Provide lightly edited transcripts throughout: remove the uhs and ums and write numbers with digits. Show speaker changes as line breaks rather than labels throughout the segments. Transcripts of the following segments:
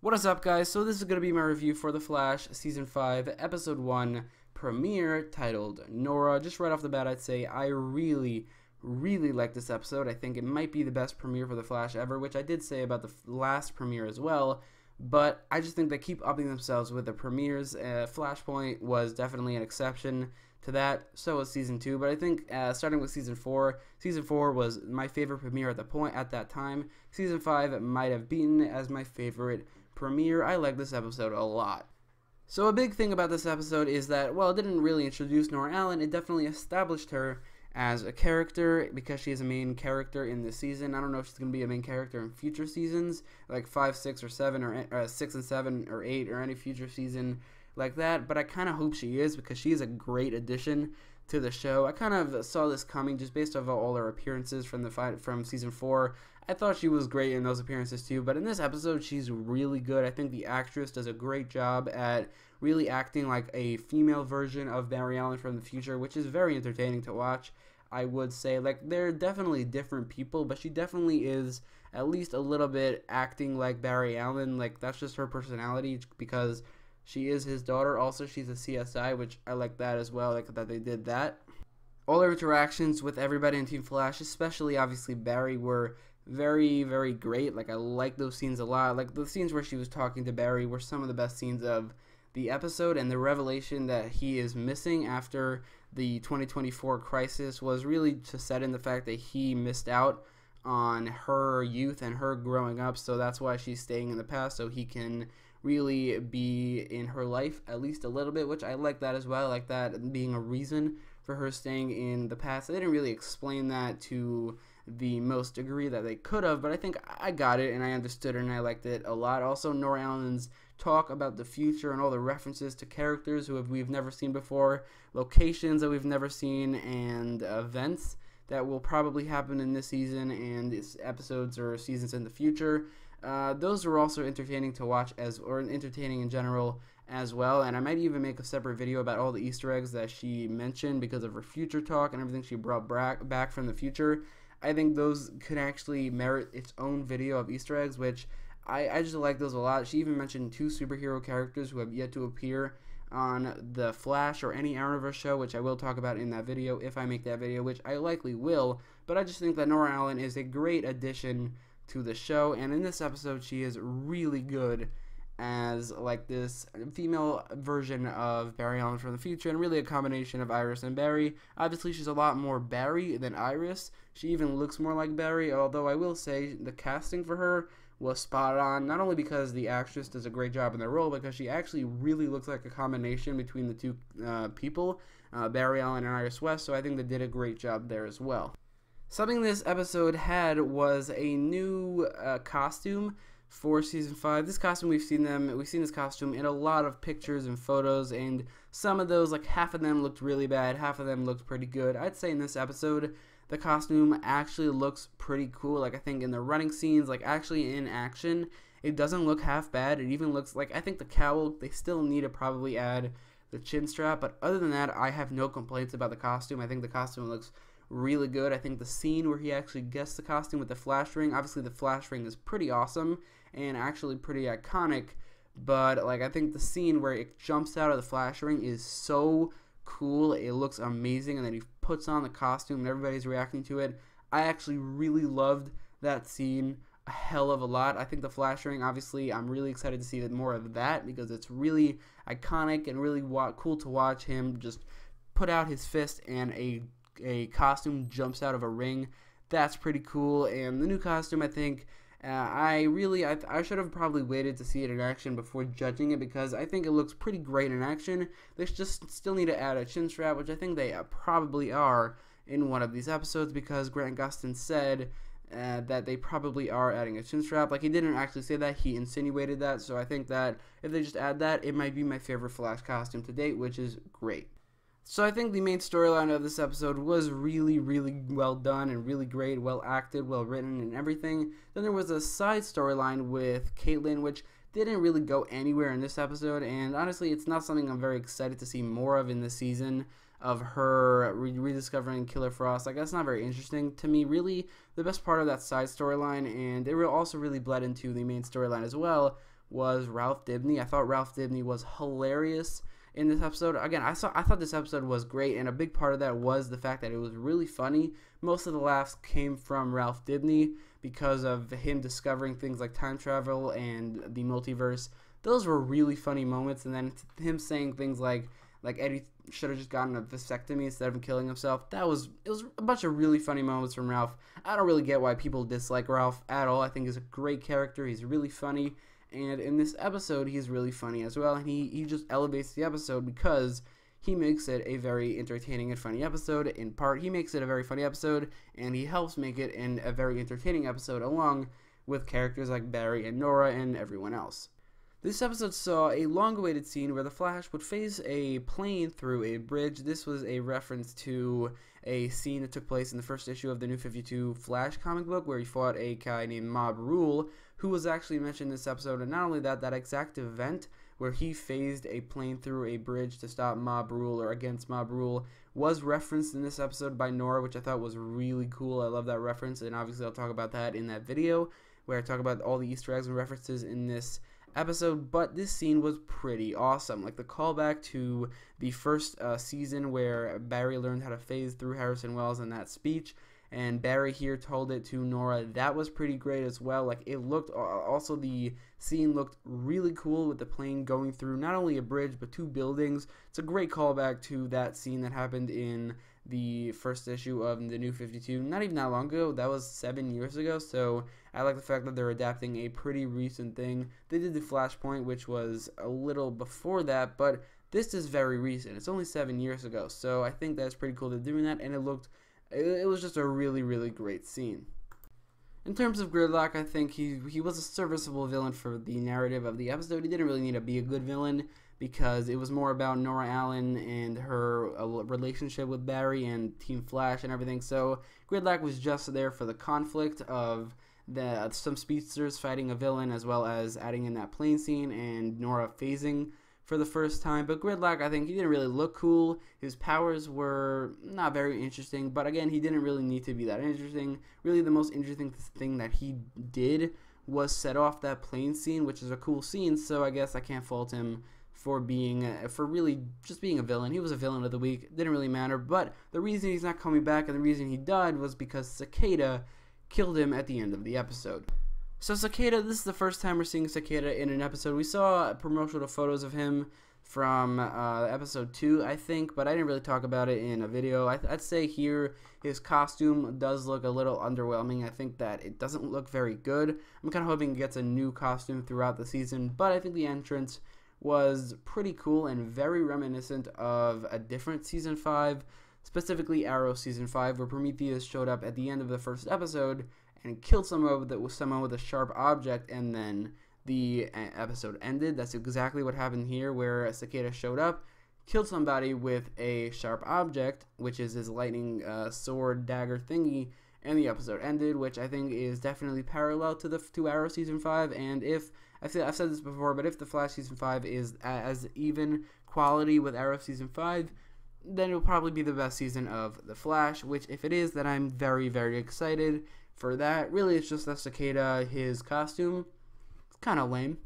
What is up, guys? So this is going to be my review for The Flash Season 5, Episode 1 premiere titled Nora. Just right off the bat, I'd say I really like this episode. I think it might be the best premiere for The Flash ever, which I did say about the last premiere as well. But I just think they keep upping themselves with the premieres. Flashpoint was definitely an exception to that. So was Season 2. But I think starting with Season 4 was my favorite premiere at that time. Season 5 might have beaten it as my favorite premiere. I like this episode a lot. So a big thing about this episode is that, well, it didn't really introduce Nora Allen. It definitely established her as a character because she is a main character in this season. I don't know if she's going to be a main character in future seasons, like 5, 6, or 7, or 6 and 7, or 8, or any future season like that, but I kind of hope she is because she is a great addition to the show. I kind of saw this coming just based off all her appearances from Season 4. I thought she was great in those appearances too, but in this episode she's really good. I think the actress does a great job at really acting like a female version of Barry Allen from the future, which is very entertaining to watch. I would say, like, they're definitely different people, but she definitely is at least a little bit acting like Barry Allen. Like, that's just her personality because she is his daughter. Also, she's a CSI, which I like that as well, like that they did that. All her interactions with everybody in Team Flash, especially obviously Barry, were very great. Like, I like those scenes a lot. Like, the scenes where she was talking to Barry were some of the best scenes of the episode, and the revelation that he is missing after the 2024 crisis was really to set in the fact that he missed out on her youth and her growing up, so that's why she's staying in the past, so he can really be in her life at least a little bit, which I like that as well. I like that being a reason for her staying in the past. They didn't really explain that to the most degree that they could have, but I think I got it and I understood it and I liked it a lot. Also, Nora Allen's talk about the future and all the references to characters we've never seen before, locations that we've never seen, and events that will probably happen in this season and its episodes or seasons in the future. Those were also entertaining to watch, or entertaining in general as well, and I might even make a separate video about all the Easter eggs that she mentioned because of her future talk and everything she brought back from the future. I think those could actually merit its own video of Easter eggs, which I just like those a lot. She even mentioned 2 superhero characters who have yet to appear on The Flash or any Arrowverse show, which I will talk about in that video if I make that video, which I likely will. But I just think that Nora Allen is a great addition to the show, and in this episode she is really good as like this female version of Barry Allen from the future, and really a combination of Iris and Barry. Obviously she's a lot more Barry than Iris. She even looks more like Barry, although I will say the casting for her was spot on, not only because the actress does a great job in the role, because she actually really looks like a combination between the two people, Barry Allen and Iris West, so I think they did a great job there as well. Something this episode had was a new costume for Season 5. This costume, we've seen this costume in a lot of pictures and photos, and some of those, like half of them looked really bad, half of them looked pretty good. I'd say in this episode, the costume actually looks pretty cool. Like, I think in the running scenes, like actually in action, it doesn't look half bad. It even looks like, I think the cowl, they still need to probably add the chin strap, but other than that, I have no complaints about the costume. I think the costume looks really good. I think the scene where he actually gets the costume with the flash ring, obviously the flash ring is pretty awesome and actually pretty iconic, but like I think the scene where it jumps out of the flash ring is so cool. It looks amazing, and then he puts on the costume and everybody's reacting to it. I actually really loved that scene a hell of a lot. I think the flash ring, obviously I'm really excited to see more of that because it's really iconic and really cool to watch him just put out his fist and a costume jumps out of a ring. That's pretty cool. And the new costume, I think I should have probably waited to see it in action before judging it, because I think it looks pretty great in action. They just still need to add a chin strap, which I think they probably are in one of these episodes, because Grant Gustin said that they probably are adding a chin strap. Like, he didn't actually say that, he insinuated that, so I think that if they just add that, it might be my favorite Flash costume to date, which is great. So I think the main storyline of this episode was really well done and really great, well acted, well written, and everything. Then there was a side storyline with Caitlin, which didn't really go anywhere in this episode, and honestly it's not something I'm very excited to see more of in this season, of her rediscovering Killer Frost. Like, that's not very interesting to me. Really, the best part of that side storyline, and it also really bled into the main storyline as well, was Ralph Dibny. I thought Ralph Dibny was hilarious in this episode. Again, I thought this episode was great, and a big part of that was the fact that it was really funny. Most of the laughs came from Ralph Dibny because of him discovering things like time travel and the multiverse. Those were really funny moments, and then him saying things like Eddie should have just gotten a vasectomy instead of killing himself. It was a bunch of really funny moments from Ralph. I don't really get why people dislike Ralph at all. I think he's a great character. He's really funny. And in this episode, he's really funny as well. And he just elevates the episode because he makes it a very entertaining and funny episode. In part, he makes it a very funny episode, and he helps make it a very entertaining episode along with characters like Barry and Nora and everyone else. This episode saw a long-awaited scene where the Flash would phase a plane through a bridge. This was a reference to a scene that took place in the first issue of the New 52 Flash comic book where he fought a guy named Mob Rule, who was actually mentioned in this episode. And not only that, that exact event where he phased a plane through a bridge to stop Mob Rule or against Mob Rule was referenced in this episode by Nora, which I thought was really cool. I love that reference, and obviously I'll talk about that in that video where I talk about all the Easter eggs and references in this episode. But this scene was pretty awesome. Like the callback to the first season where Barry learned how to phase through Harrison Wells in that speech, and Barry here told it to Nora. That was pretty great as well. Like it looked, also the scene looked really cool with the plane going through not only a bridge but two buildings. It's a great callback to that scene that happened in the first issue of the New 52, not even that long ago. That was 7 years ago, so I like the fact that they're adapting a pretty recent thing. They did the Flashpoint, which was a little before that, but this is very recent. It's only 7 years ago, so I think that's pretty cool they're doing that, and it was just a really, really great scene. In terms of Gridlock, I think he was a serviceable villain for the narrative of the episode. He didn't really need to be a good villain because it was more about Nora Allen and her relationship with Barry and Team Flash and everything. So Gridlock was just there for the conflict of some speedsters fighting a villain, as well as adding in that plane scene and Nora phasing for the first time. But Gridlock, I think he didn't really look cool. His powers were not very interesting, but again, he didn't really need to be that interesting. Really, the most interesting thing that he did was set off that plane scene, which is a cool scene, so I guess I can't fault him for really just being a villain. He was a villain of the week. It didn't really matter, but the reason he's not coming back and the reason he died was because Cicada killed him at the end of the episode. So Cicada, this is the first time we're seeing Cicada in an episode. We saw promotional photos of him from episode 2, I think, but I didn't really talk about it in a video. I'd say here his costume does look a little underwhelming. I think that it doesn't look very good. I'm kind of hoping he gets a new costume throughout the season, but I think the entrance was pretty cool and very reminiscent of a different season 5, specifically Arrow season 5, where Prometheus showed up at the end of the first episode and killed someone with a sharp object, and then the episode ended. That's exactly what happened here, where Cicada showed up, killed somebody with a sharp object, which is his lightning sword dagger thingy, and the episode ended, which I think is definitely parallel to Arrow season 5. And if I've said this before, but if the Flash season 5 is as even quality with Arrow season 5, then it'll probably be the best season of the Flash, which if it is, then I'm very, very excited for that. Really, it's just that Cicada, his costume, it's kind of lame.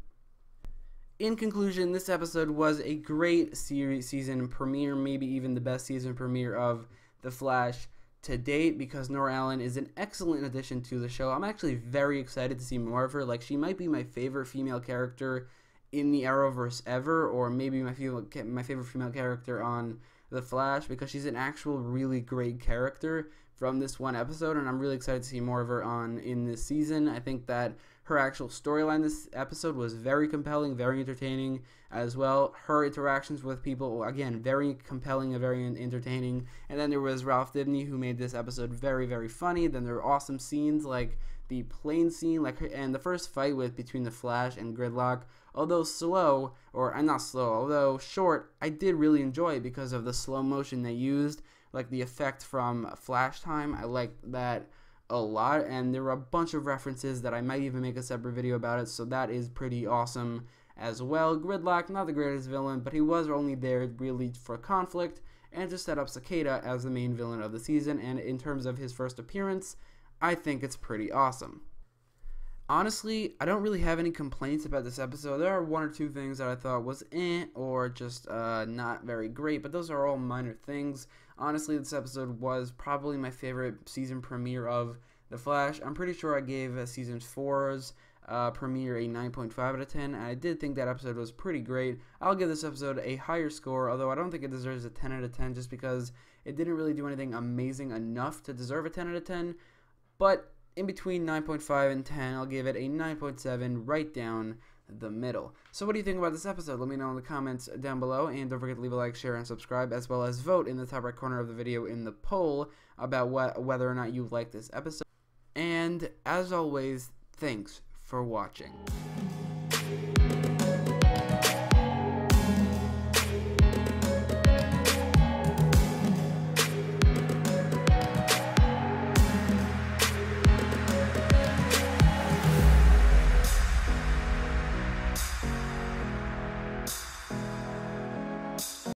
In conclusion, this episode was a great season premiere, maybe even the best season premiere of The Flash to date, because Nora Allen is an excellent addition to the show. I'm actually very excited to see more of her. Like, she might be my favorite female character in the Arrowverse ever, or maybe my favorite female character on The Flash, because she's an actual really great character from this one episode, and I'm really excited to see more of her in this season. I think that her actual storyline this episode was very compelling, very entertaining as well. Her interactions with people, again, very compelling and very entertaining. And then there was Ralph Dibny, who made this episode very, very funny. Then there were awesome scenes like the plane scene, and the first fight between the Flash and Gridlock. Although short, I did really enjoy it because of the slow motion they used, like the effect from Flash Time. I liked that a lot, and there were a bunch of references that I might even make a separate video about it, so that is pretty awesome as well. Gridlock, not the greatest villain, but he was only there really for conflict and to set up Cicada as the main villain of the season, and in terms of his first appearance, I think it's pretty awesome. Honestly, I don't really have any complaints about this episode. There are one or two things that I thought was or just not very great, but those are all minor things. Honestly, this episode was probably my favorite season premiere of The Flash. I'm pretty sure I gave season 4's premiere a 9.5 out of 10, and I did think that episode was pretty great. I'll give this episode a higher score, although I don't think it deserves a 10 out of 10 just because it didn't really do anything amazing enough to deserve a 10 out of 10, but in between 9.5 and 10, I'll give it a 9.7 right down the middle. So what do you think about this episode? Let me know in the comments down below, and don't forget to leave a like, share, and subscribe, as well as vote in the top right corner of the video in the poll about whether or not you like this episode. And as always, thanks for watching.